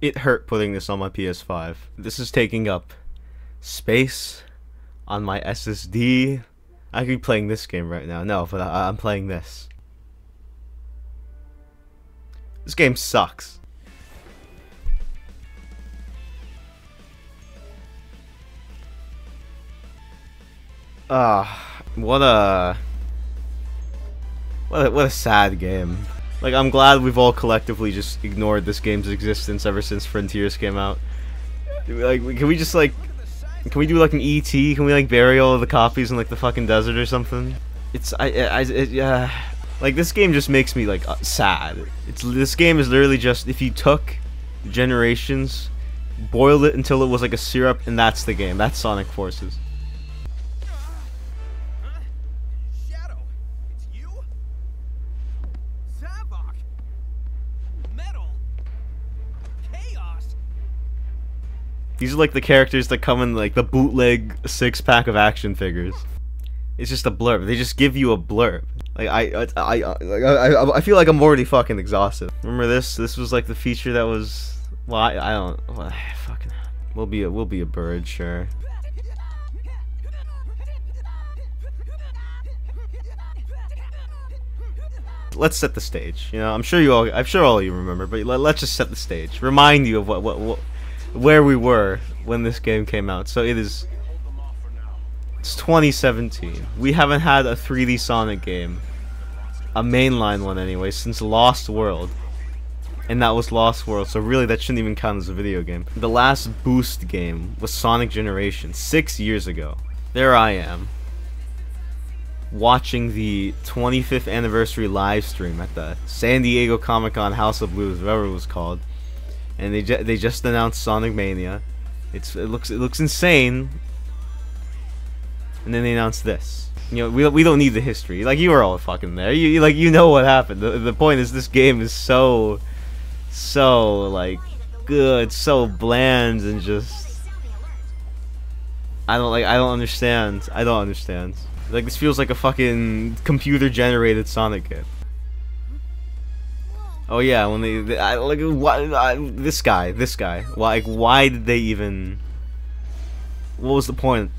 It hurt putting this on my PS5. This is taking up space on my SSD. I could be playing this game right now. No, but I'm playing this. This game sucks. What a sad game. Like, I'm glad we've all collectively just ignored this game's existence ever since Frontiers came out. Like, can we just, like, can we do, like, an ET? Can we, like, bury all of the copies in, like, the fucking desert or something? Like, this game just makes me, like, sad. This game is literally just, if you took Generations, boiled it until it was, like, a syrup, and that's the game. That's Sonic Forces. These are like the characters that come in like the bootleg 6-pack of action figures. It's just a blurb. They just give you a blurb. Like I feel like I'm already fucking exhausted. Remember this? This was like the feature that was. Well, I don't. Well, fucking. We'll be a bird, sure. Let's set the stage. You know, I'm sure all of you remember, but let's just set the stage. Remind you of where we were when this game came out. So it's 2017. We haven't had a 3D Sonic game, a mainline one anyway, since Lost World. And that was Lost World, so really that shouldn't even count as a video game. The last Boost game was Sonic Generations 6 years ago. There I am, watching the 25th anniversary live stream at the San Diego Comic-Con House of Blues, whatever it was called. And they just announced Sonic Mania. It looks insane. And then they announced this. You know, we don't need the history. Like, you were all fucking there. You know what happened. The point is, this game is so like good, so bland, and just I don't understand. I don't understand. Like, this feels like a fucking computer generated Sonic game. Oh yeah, when this guy, like, why did they even? What was the point?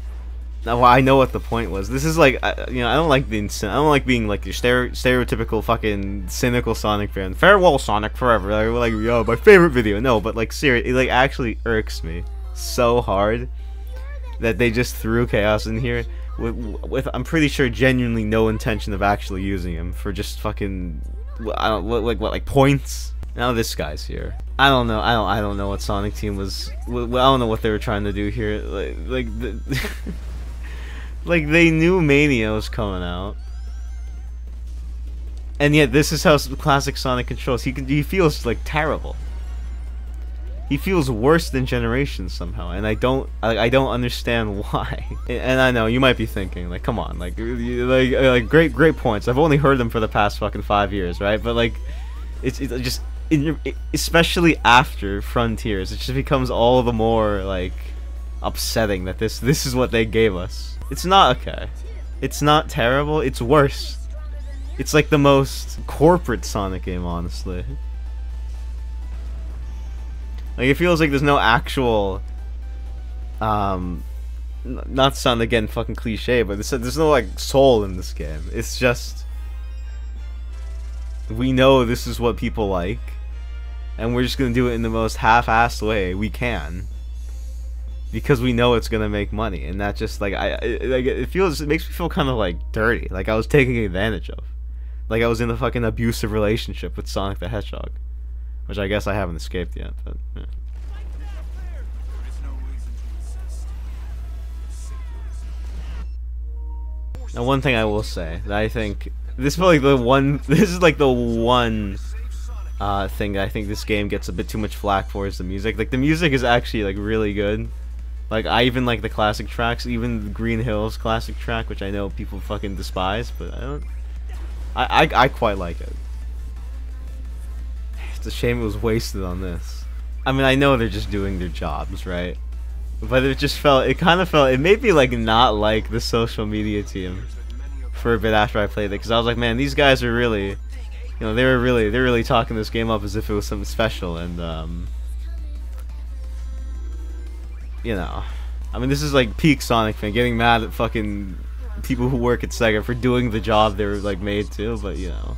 Now, I know what the point was. This is like, you know, I don't like being like your stereotypical fucking cynical Sonic fan. Farewell, Sonic, forever. Like, yo, my favorite video. No, but like, seriously, it like actually irks me so hard that they just threw Chaos in here with I'm pretty sure genuinely no intention of actually using him for just fucking. I don't like points. Now this guy's here. I don't know. I don't know what Sonic Team was. I don't know what they were trying to do here. Like they knew Mania was coming out, and yet this is how classic Sonic controls. He feels like terrible. He feels worse than Generations somehow, and I don't understand why. And I know you might be thinking, like, come on, like great points. I've only heard them for the past fucking 5 years, right? But like, it's just especially after Frontiers, it just becomes all the more like upsetting that this is what they gave us. It's not okay. It's not terrible. It's worse. It's like the most corporate Sonic game, honestly. Like, it feels like there's no actual, not to sound again fucking cliche, but there's no like soul in this game. It's just, we know this is what people like, and we're just gonna do it in the most half-assed way we can, because we know it's gonna make money, and that just like it makes me feel kind of like dirty, like I was taking advantage of, like I was in a fucking abusive relationship with Sonic the Hedgehog. Which I guess I haven't escaped yet, but yeah. Now, one thing I will say that I think this is like the one thing that I think this game gets a bit too much flack for is the music. Like, the music is actually like really good. Like, I even like the classic tracks, even the Green Hills classic track, which I know people fucking despise, but I quite like it. It's a shame it was wasted on this. I mean, I know they're just doing their jobs, right? But it kind of felt, it made me like not like the social media team for a bit after I played it, because I was like, man, these guys are really, you know, they're really talking this game up as if it was something special, and you know, I mean, this is like peak Sonic fan, getting mad at fucking people who work at Sega for doing the job they were like made to, but you know,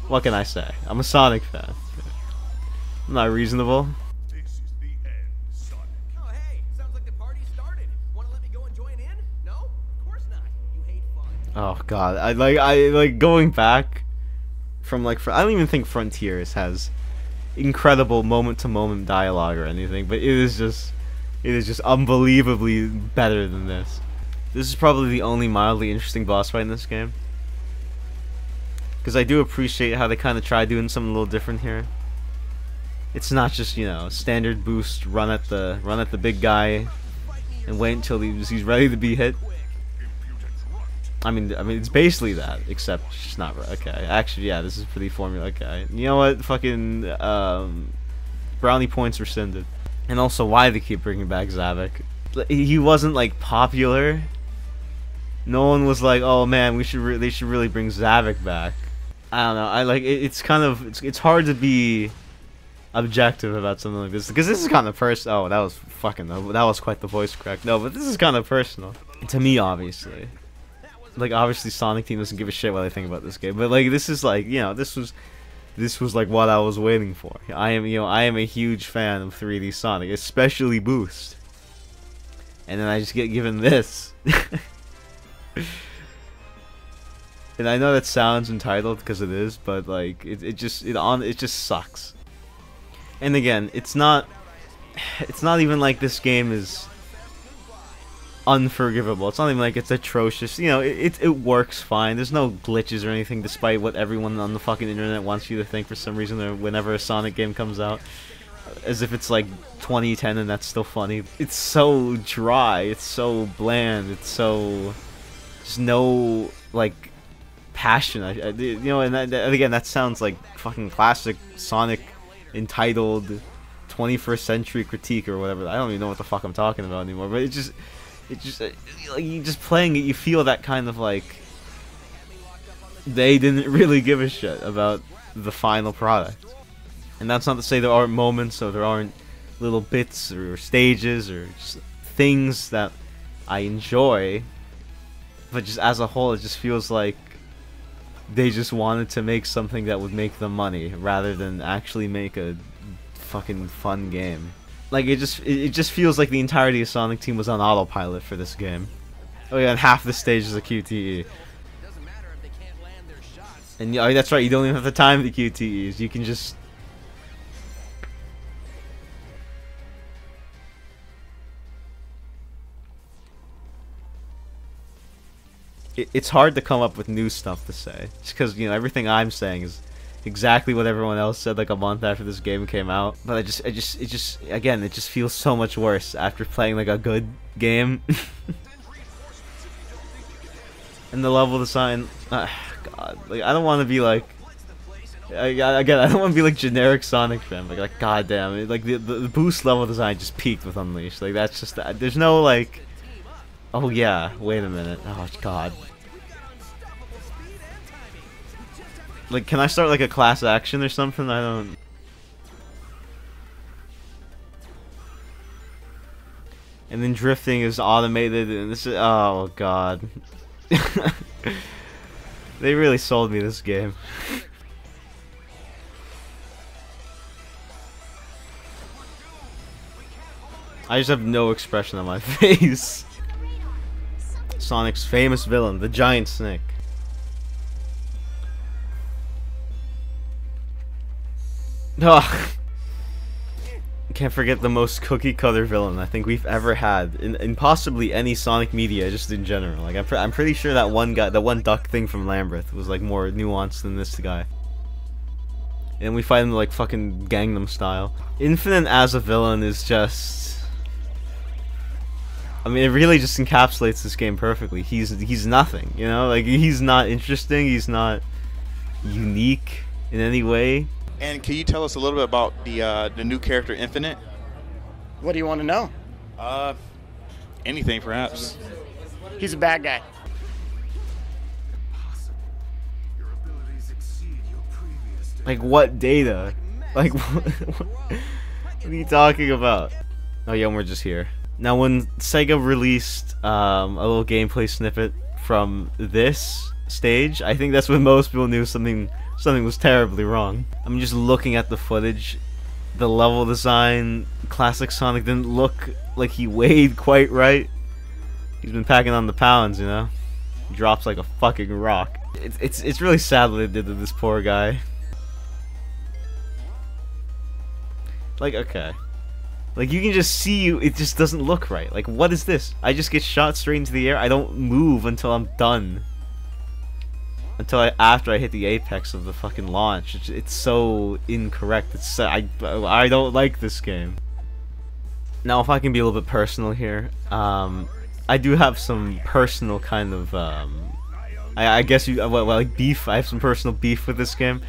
what can I say? I'm a Sonic fan. I'm not reasonable. Oh, hey, sounds like the party started. Want to let me go and join in? No? Of course not. You hate fun. Oh god, I like going back from like I don't even think Frontiers has incredible moment-to-moment dialogue or anything, but it is just unbelievably better than this. This is probably the only mildly interesting boss fight in this game, because I do appreciate how they kind of try doing something a little different here. It's not just, you know, standard boost, run at the big guy and wait until he's ready to be hit. I mean it's basically that, except it's not right. Okay, actually, yeah, this is pretty formula. Okay, you know what? Fucking brownie points rescinded. And also, why they keep bringing back Zavik? He wasn't like popular. No one was like, oh man, they should really bring Zavik back. I don't know. I like it's kind of it's hard to be objective about something like this, because this is kind of personal. Oh, that was quite the voice crack. No, but this is kind of personal to me, obviously. Like, obviously Sonic Team doesn't give a shit what I think about this game, but like this is like, you know, this was like what I was waiting for. I am a huge fan of 3D Sonic, especially Boost, and then I just get given this. And I know that sounds entitled because it is, but like it just sucks. And again, it's not even like this game is unforgivable. It's not even like it's atrocious. You know, it works fine. There's no glitches or anything, despite what everyone on the fucking internet wants you to think for some reason, or whenever a Sonic game comes out, as if it's like 2010 and that's still funny. It's so dry. It's so bland. It's so just no like passion. You know, and again, that sounds like fucking classic Sonic entitled 21st century critique or whatever. I don't even know what the fuck I'm talking about anymore. But it's just like, you just playing it, you feel that kind of like they didn't really give a shit about the final product. And that's not to say there aren't moments or there aren't little bits or stages or just things that I enjoy, but just as a whole, it just feels like they just wanted to make something that would make them money rather than actually make a fucking fun game. Like, it just feels like the entirety of Sonic Team was on autopilot for this game. Oh yeah, and half the stage is a QTE. And yeah, that's right, you don't even have to time the QTEs. You can just... It's hard to come up with new stuff to say, just because, you know, everything I'm saying is exactly what everyone else said like a month after this game came out. But it just again, it just feels so much worse after playing like a good game. And the level design, God, like I don't want to be like, again, I don't want to be like generic Sonic fan, like goddamn, like the boost level design just peaked with Unleashed. Like that's just, there's no like, oh yeah, wait a minute, oh god. Like, can I start like a class action or something? I don't... And then drifting is automated, and this is... Oh, god. They really sold me this game. I just have no expression on my face. Sonic's famous villain, the Giant Snake. Oh, can't forget the most cookie-cutter villain I think we've ever had in possibly any Sonic media, just in general. Like I'm pretty sure that one guy, the one duck thing from Lambeth, was like more nuanced than this guy. And we fight him like fucking Gangnam Style. Infinite as a villain is just... I mean, it really just encapsulates this game perfectly. He's nothing, you know? Like, he's not interesting, he's not unique in any way. And can you tell us a little bit about the new character, Infinite? What do you want to know? Anything, perhaps. He's a bad guy. Like, what data? Like, what are you talking about? Oh yeah, we're just here. Now, when Sega released a little gameplay snippet from this stage, I think that's when most people knew something was terribly wrong. I'm just looking at the footage. The level design, classic Sonic didn't look like he weighed quite right. He's been packing on the pounds, you know? He drops like a fucking rock. It's really sad what they did to this poor guy. Like, okay. Like, you can just see it just doesn't look right. Like, what is this? I just get shot straight into the air. I don't move until I'm done. After I hit the apex of the fucking launch. It's so incorrect. I don't like this game. Now, if I can be a little bit personal here, I do have some personal kind of I guess like beef. I have some personal beef with this game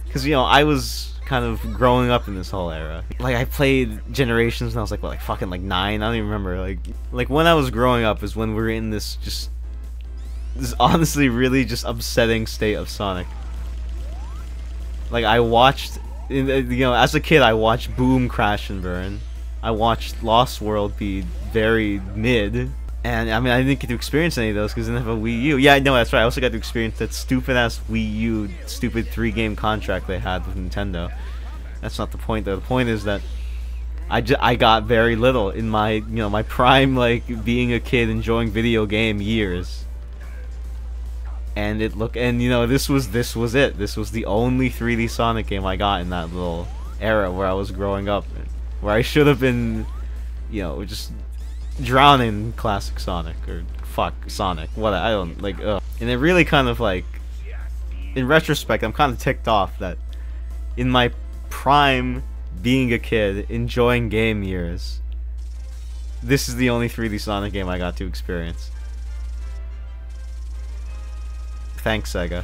because, you know, I was kind of growing up in this whole era. Like, I played Generations and I was like, what, like fucking like 9? I don't even remember. Like when I was growing up is when we were in this honestly really just upsetting state of Sonic. Like, I watched, you know, as a kid I watched Boom crash and burn. I watched Lost World be very mid. And I mean, I didn't get to experience any of those because I didn't have a Wii U. Yeah, no, that's right. I also got to experience that stupid ass Wii U, stupid 3-game contract they had with Nintendo. That's not the point though. The point is that I got very little in my, you know, my prime, like, being a kid enjoying video game years. And you know, this was it. This was the only 3D Sonic game I got in that little era where I was growing up, where I should have been, you know, just drowning in classic Sonic, or fuck Sonic, what, I don't, like, ugh. And it really kind of, like, in retrospect, I'm kind of ticked off that in my prime, being a kid, enjoying game years, this is the only 3D Sonic game I got to experience. Thanks, Sega.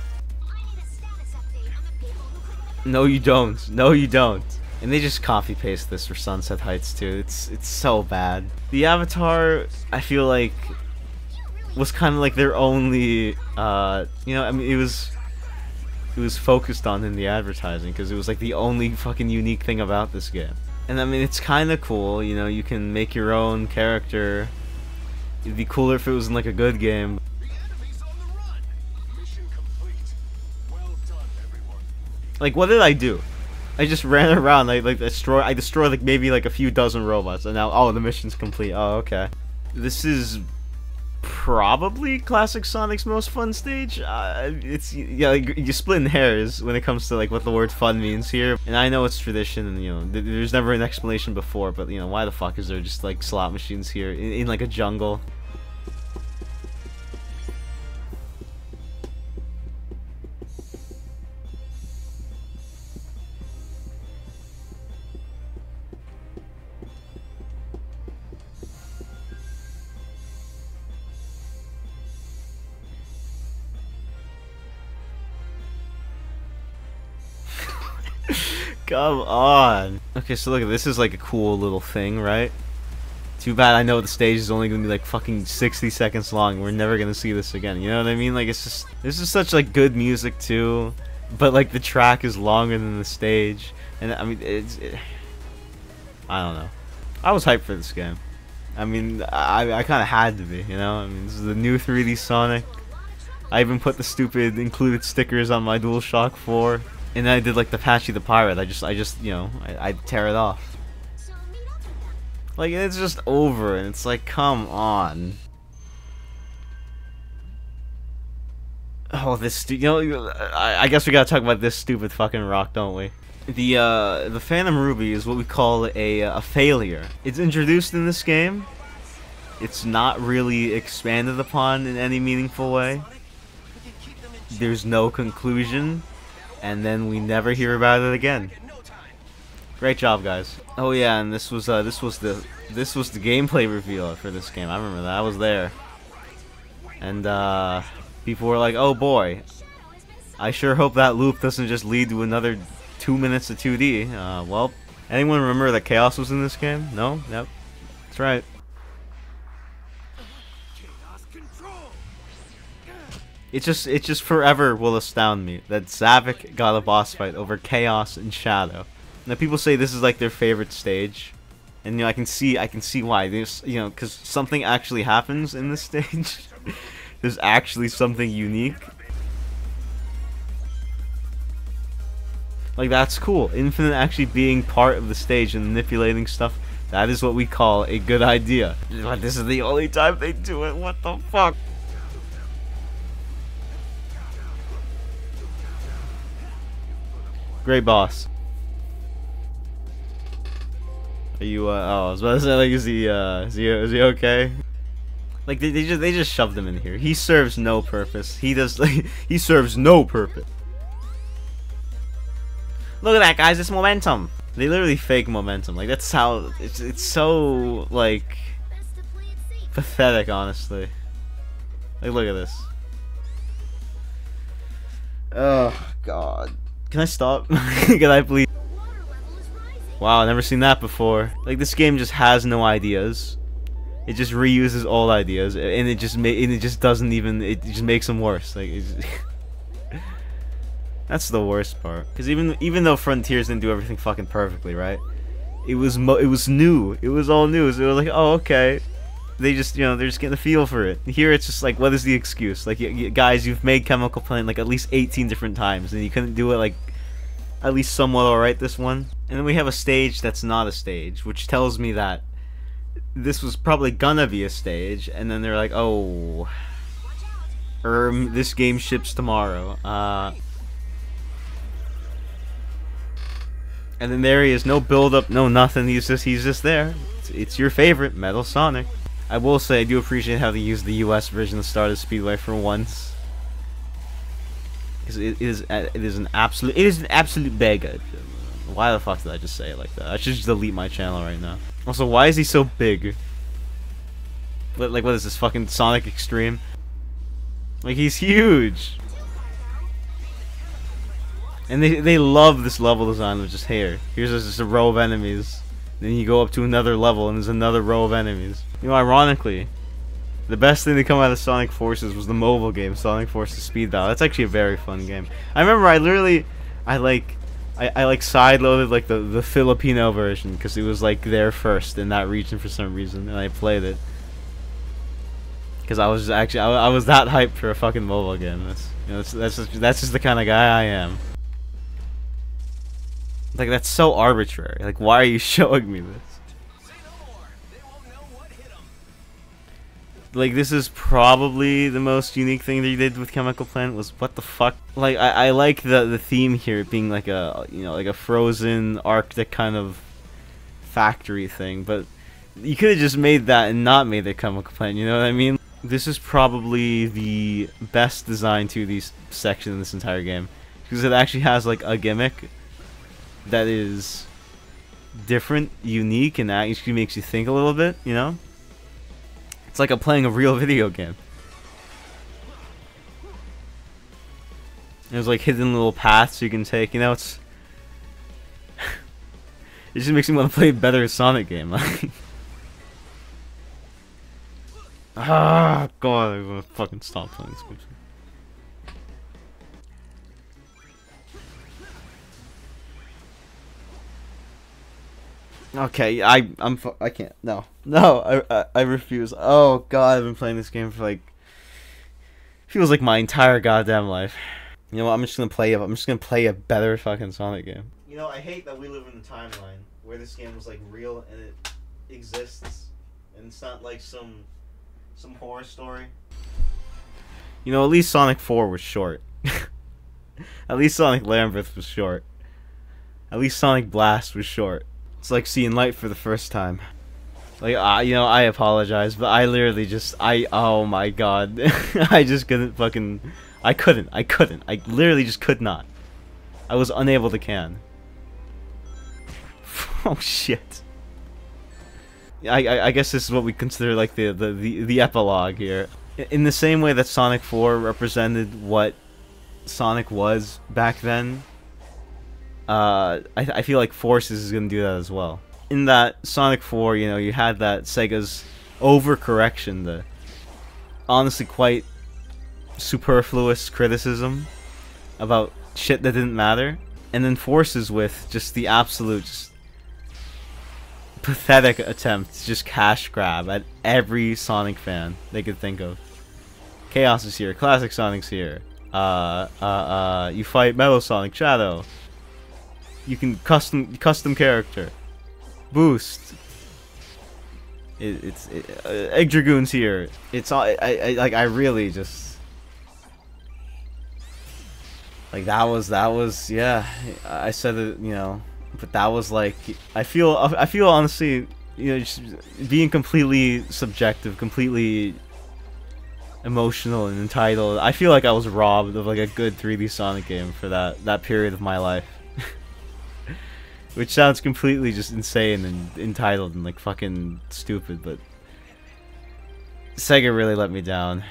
No, you don't. No, you don't. And they just copy paste this for Sunset Heights too. It's so bad. The Avatar, I feel like, was kind of like their only, you know, I mean, it was focused on in the advertising because it was like the only fucking unique thing about this game. And I mean, it's kind of cool, you know, you can make your own character. It'd be cooler if it was in like a good game. Like, what did I do? I just ran around, I destroyed like maybe like a few dozen robots, and now, oh, the mission's complete. Oh, okay. This is probably Classic Sonic's most fun stage. It's, yeah, like, you're splitting hairs when it comes to like what the word fun means here. And I know it's tradition, and you know, there's never an explanation before, but you know, why the fuck is there just like slot machines here in like a jungle? Come on. Okay, so look, this is like a cool little thing, right? Too bad I know the stage is only gonna be like fucking 60 seconds long. We're never gonna see this again. You know what I mean? Like, it's just, this is such like good music too, but like the track is longer than the stage, and I mean, I don't know. I was hyped for this game. I mean, I kind of had to be. You know? I mean, this is the new 3D Sonic. I even put the stupid included stickers on my DualShock 4. And then I did like the Patchy the Pirate. I just, you know, I'd tear it off. Like, it's just over, and it's like, come on. Oh, this, you know, I guess we gotta talk about this stupid fucking rock, don't we? The Phantom Ruby is what we call a failure. It's introduced in this game. It's not really expanded upon in any meaningful way. There's no conclusion. And then we never hear about it again. Great job, guys. Oh yeah, and this was the gameplay reveal for this game. I remember that. I was there. And people were like, "Oh boy, I sure hope that loop doesn't just lead to another 2 minutes of 2D." Well, anyone remember that Chaos was in this game? No? Nope. That's right. It just forever will astound me that Zavik got a boss fight over Chaos and Shadow. Now people say this is like their favorite stage. And you know, I can see why. There's, you know, because something actually happens in this stage. There's actually something unique. Like, that's cool. Infinite actually being part of the stage and manipulating stuff. That is what we call a good idea. But this is the only time they do it. What the fuck? Great boss. Are you, oh, I was about to say, like, is he okay? Like, they just shoved him in here. He serves no purpose. He does, like, he serves no purpose. Look at that, guys, it's momentum. They literally fake momentum. Like, that's how, it's so, like, pathetic, honestly. Like, look at this. Oh, God. Can I stop? Can I please? Wow, I've never seen that before. Like, this game just has no ideas. It just reuses old ideas, and it just doesn't even. It just makes them worse. Like, that's the worst part. Because even though Frontiers didn't do everything fucking perfectly, right? It was new. It was all new. So it was like, oh, okay. They just, you know, they're just getting a feel for it. Here it's just like, what is the excuse? Like, guys, you've made Chemical Plant like at least 18 different times, and you couldn't do it like at least somewhat alright this one. And then we have a stage that's not a stage, which tells me that this was probably gonna be a stage, and then they're like, oh, this game ships tomorrow. And then there he is, no build up, no nothing, he's just there. It's your favorite, Metal Sonic. I will say I do appreciate how they used the US version of Stardust Speedway for once. Because it is an absolute bagger. Why the fuck did I just say it like that? I should just delete my channel right now. Also, why is he so big? Like, what is this, fucking Sonic Extreme? Like, he's huge! And they love this level design of just, here, here's just a row of enemies. Then you go up to another level and there's another row of enemies. You know, ironically, the best thing to come out of Sonic Forces was the mobile game, Sonic Forces Speed Battle. That's actually a very fun game. I remember I sideloaded like the Filipino version because it was like there first in that region for some reason, and I played it because I was actually I was that hyped for a fucking mobile game. That's, you know, that's just the kind of guy I am. Like, that's so arbitrary. Like, why are you showing me this? Like, this is probably the most unique thing they did with Chemical Plant was, what the fuck? Like, I like the theme here being like a, you know, like a frozen Arctic kind of factory thing, but you could have just made that and not made the Chemical Plant, you know what I mean? This is probably the best design 2D section in this entire game, because it actually has like a gimmick that is different, unique, and actually makes you think a little bit, you know? It's like I'm playing a real video game. There's like hidden little paths you can take, you know, it's... it just makes me want to play a better Sonic game. Ah, God, I'm gonna fucking stop playing this game. Okay, I can't. No, I refuse. Oh God, I've been playing this game for like feels like my entire goddamn life. You know what? I'm just gonna play a better fucking Sonic game. You know, I hate that we live in a timeline where this game was like real and it exists, and it's not like some horror story. You know, at least Sonic 4 was short. At least Sonic Lambeth was short. At least Sonic Blast was short. It's like seeing light for the first time. Like, you know, I apologize, but I literally just, oh my God. I just couldn't fucking, I literally just could not. I was unable to can. Oh shit. I guess this is what we consider like the epilogue here. In the same way that Sonic 4 represented what Sonic was back then, I feel like Forces is gonna do that as well. In that Sonic 4, you know, you had that Sega's overcorrection, the honestly quite superfluous criticism about shit that didn't matter, and then Forces with just the absolute pathetic attempt to just cash grab at every Sonic fan they could think of. Chaos is here. Classic Sonic's here. You fight Metal Sonic Shadow. You can custom character. Boost. Egg Dragoon's here. It's all I really just like that was yeah. I said it, you know, but that was like I feel honestly, you know, just being completely subjective, completely emotional and entitled. I feel like I was robbed of like a good 3D Sonic game for that period of my life. Which sounds completely just insane and entitled and like fucking stupid, but Sega really let me down.